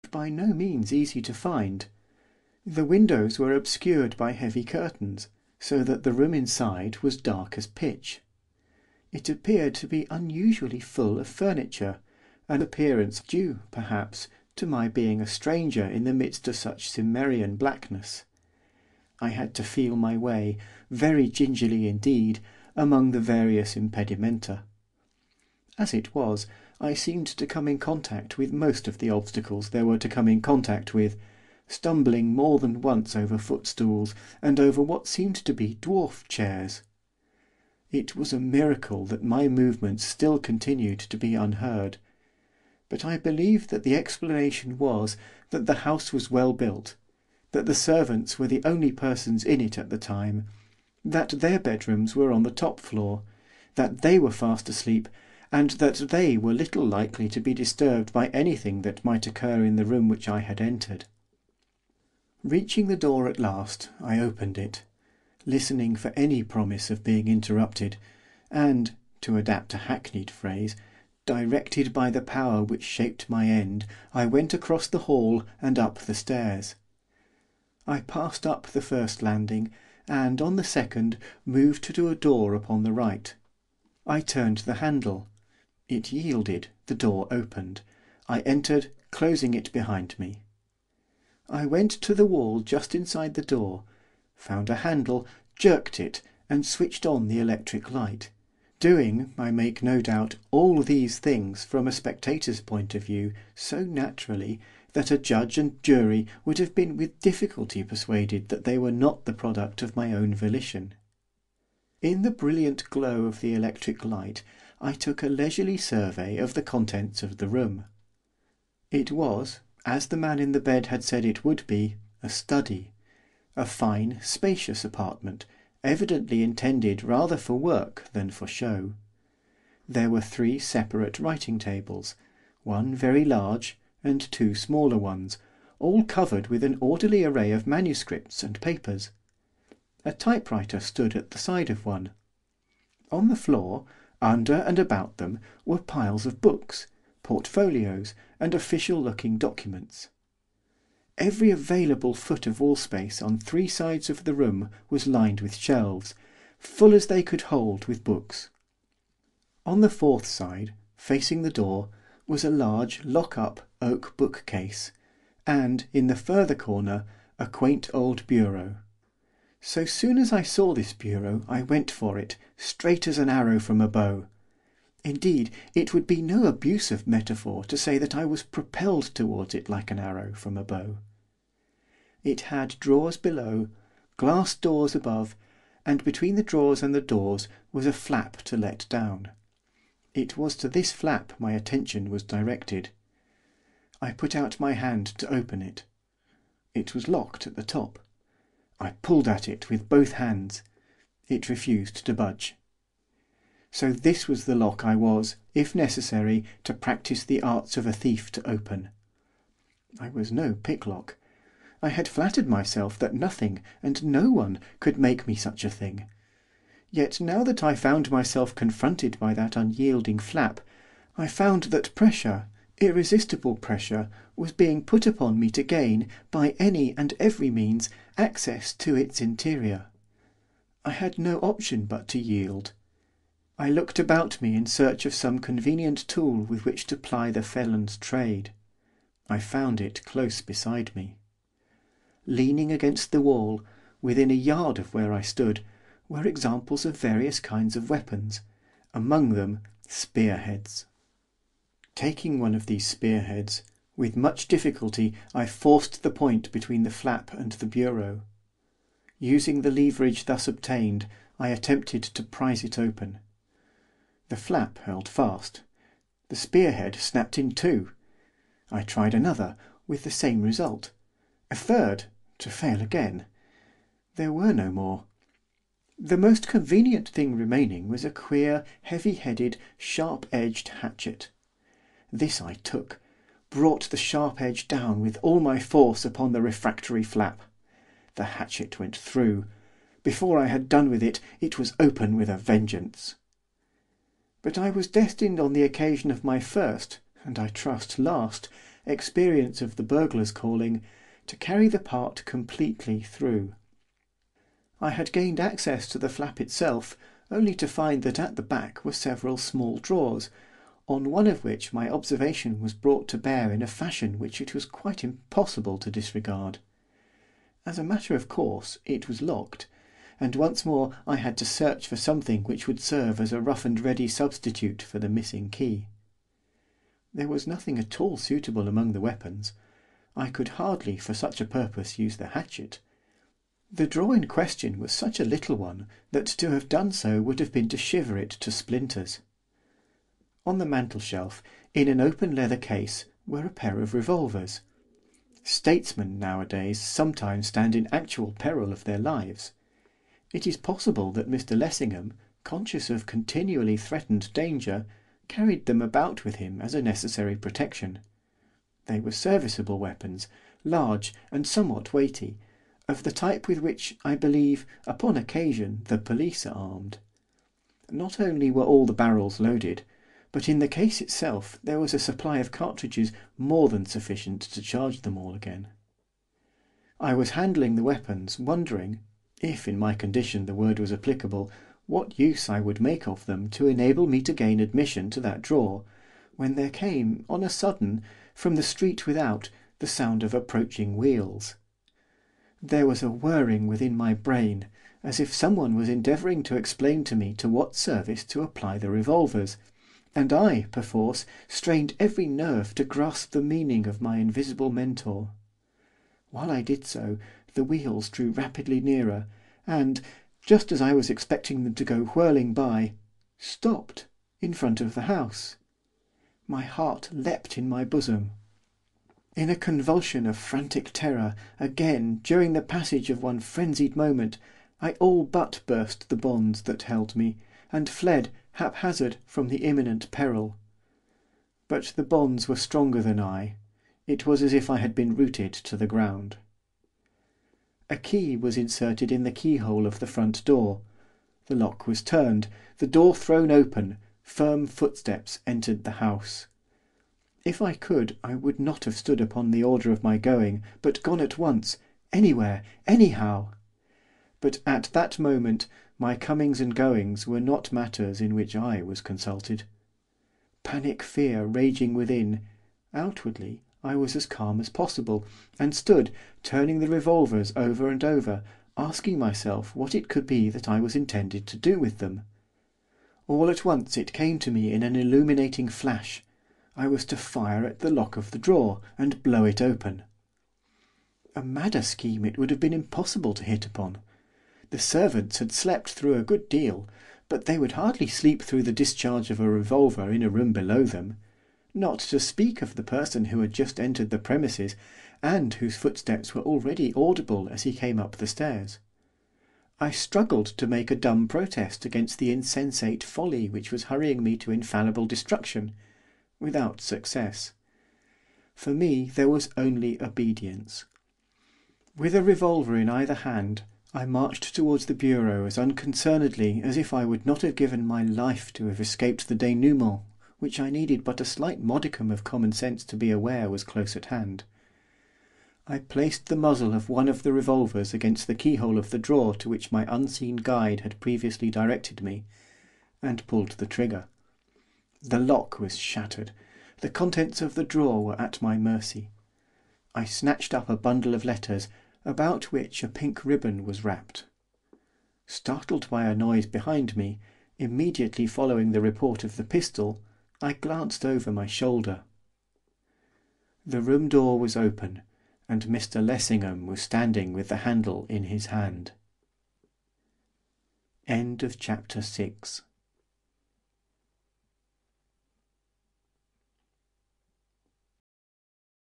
proved by no means easy to find. The windows were obscured by heavy curtains, so that the room inside was dark as pitch. It appeared to be unusually full of furniture, an appearance due, perhaps, to my being a stranger in the midst of such Cimmerian blackness. I had to feel my way, very gingerly indeed, among the various impedimenta. As it was, I seemed to come in contact with most of the obstacles there were to come in contact with, stumbling more than once over footstools, and over what seemed to be dwarf chairs. It was a miracle that my movements still continued to be unheard, but I believe that the explanation was that the house was well built, that the servants were the only persons in it at the time, that their bedrooms were on the top floor, that they were fast asleep, and that they were little likely to be disturbed by anything that might occur in the room which I had entered. Reaching the door at last, I opened it, listening for any promise of being interrupted, and, to adapt a hackneyed phrase, directed by the power which shaped my end, I went across the hall and up the stairs. I passed up the first landing, and, on the second, moved to a door upon the right. I turned the handle. It yielded, the door opened. I entered, closing it behind me. I went to the wall just inside the door, found a handle, jerked it, and switched on the electric light, doing, I make no doubt, all these things from a spectator's point of view so naturally that a judge and jury would have been with difficulty persuaded that they were not the product of my own volition. In the brilliant glow of the electric light I took a leisurely survey of the contents of the room. It was, as the man in the bed had said it would be, a study, a fine, spacious apartment, evidently intended rather for work than for show. There were 3 separate writing tables, one very large, and 2 smaller ones, all covered with an orderly array of manuscripts and papers. A typewriter stood at the side of one. On the floor, under and about them, were piles of books, portfolios, and official-looking documents. Every available foot of wall space on 3 sides of the room was lined with shelves, full as they could hold with books. On the 4th side, facing the door, was a large lock-up oak bookcase, and, in the further corner, a quaint old bureau. So soon as I saw this bureau I went for it, straight as an arrow from a bow. Indeed, it would be no abuse of metaphor to say that I was propelled towards it like an arrow from a bow. It had drawers below, glass doors above, and between the drawers and the doors was a flap to let down. It was to this flap my attention was directed. I put out my hand to open it. It was locked at the top. I pulled at it with both hands. It refused to budge. So this was the lock I was, if necessary, to practise the arts of a thief to open. I was no picklock. I had flattered myself that nothing, and no one, could make me such a thing. Yet now that I found myself confronted by that unyielding flap, I found that pressure, irresistible pressure, was being put upon me to gain, by any and every means, access to its interior. I had no option but to yield. I looked about me in search of some convenient tool with which to ply the felon's trade. I found it close beside me. Leaning against the wall, within a yard of where I stood, were examples of various kinds of weapons, among them spearheads. Taking one of these spearheads, with much difficulty I forced the point between the flap and the bureau. Using the leverage thus obtained, I attempted to prise it open. The flap held fast. The spearhead snapped in 2. I tried another, with the same result. A third, to fail again. There were no more. The most convenient thing remaining was a queer, heavy-headed, sharp-edged hatchet. This I took, brought the sharp edge down with all my force upon the refractory flap. The hatchet went through. Before I had done with it, it was open with a vengeance. But I was destined on the occasion of my first, and I trust last, experience of the burglar's calling, to carry the part completely through. I had gained access to the flap itself, only to find that at the back were several small drawers, on one of which my observation was brought to bear in a fashion which it was quite impossible to disregard. As a matter of course, it was locked, and once more I had to search for something which would serve as a rough and ready substitute for the missing key. There was nothing at all suitable among the weapons. I could hardly, for such a purpose, use the hatchet. The drawer in question was such a little one that to have done so would have been to shiver it to splinters. On the mantel-shelf, in an open leather case, were a pair of revolvers. Statesmen, nowadays, sometimes stand in actual peril of their lives. It is possible that Mr Lessingham, conscious of continually threatened danger, carried them about with him as a necessary protection. They were serviceable weapons, large and somewhat weighty, of the type with which, I believe, upon occasion, the police are armed. Not only were all the barrels loaded, but in the case itself there was a supply of cartridges more than sufficient to charge them all again. I was handling the weapons, wondering, if in my condition the word was applicable, what use I would make of them to enable me to gain admission to that drawer, when there came, on a sudden, from the street without, the sound of approaching wheels. There was a whirring within my brain, as if someone was endeavouring to explain to me to what service to apply the revolvers, and I, perforce, strained every nerve to grasp the meaning of my invisible mentor. While I did so, the wheels drew rapidly nearer, and, just as I was expecting them to go whirling by, stopped in front of the house. My heart leapt in my bosom. In a convulsion of frantic terror, again, during the passage of one frenzied moment, I all but burst the bonds that held me, and fled, haphazard, from the imminent peril. But the bonds were stronger than I. It was as if I had been rooted to the ground. A key was inserted in the keyhole of the front door. The lock was turned, the door thrown open, firm footsteps entered the house. If I could, I would not have stood upon the order of my going, but gone at once, anywhere, anyhow. But at that moment my comings and goings were not matters in which I was consulted. Panic fear raging within, outwardly I was as calm as possible, and stood, turning the revolvers over and over, asking myself what it could be that I was intended to do with them. All at once it came to me in an illuminating flash. I was to fire at the lock of the drawer, and blow it open. A madder scheme it would have been impossible to hit upon. The servants had slept through a good deal, but they would hardly sleep through the discharge of a revolver in a room below them, not to speak of the person who had just entered the premises, and whose footsteps were already audible as he came up the stairs. I struggled to make a dumb protest against the insensate folly which was hurrying me to infallible destruction, without success. For me there was only obedience. With a revolver in either hand, I marched towards the bureau as unconcernedly as if I would not have given my life to have escaped the denouement, which I needed but a slight modicum of common sense to be aware was close at hand. I placed the muzzle of one of the revolvers against the keyhole of the drawer to which my unseen guide had previously directed me, and pulled the trigger. The lock was shattered. The contents of the drawer were at my mercy. I snatched up a bundle of letters, about which a pink ribbon was wrapped. Startled by a noise behind me, immediately following the report of the pistol, I glanced over my shoulder. The room door was open, and Mr Lessingham was standing with the handle in his hand. End of chapter 6.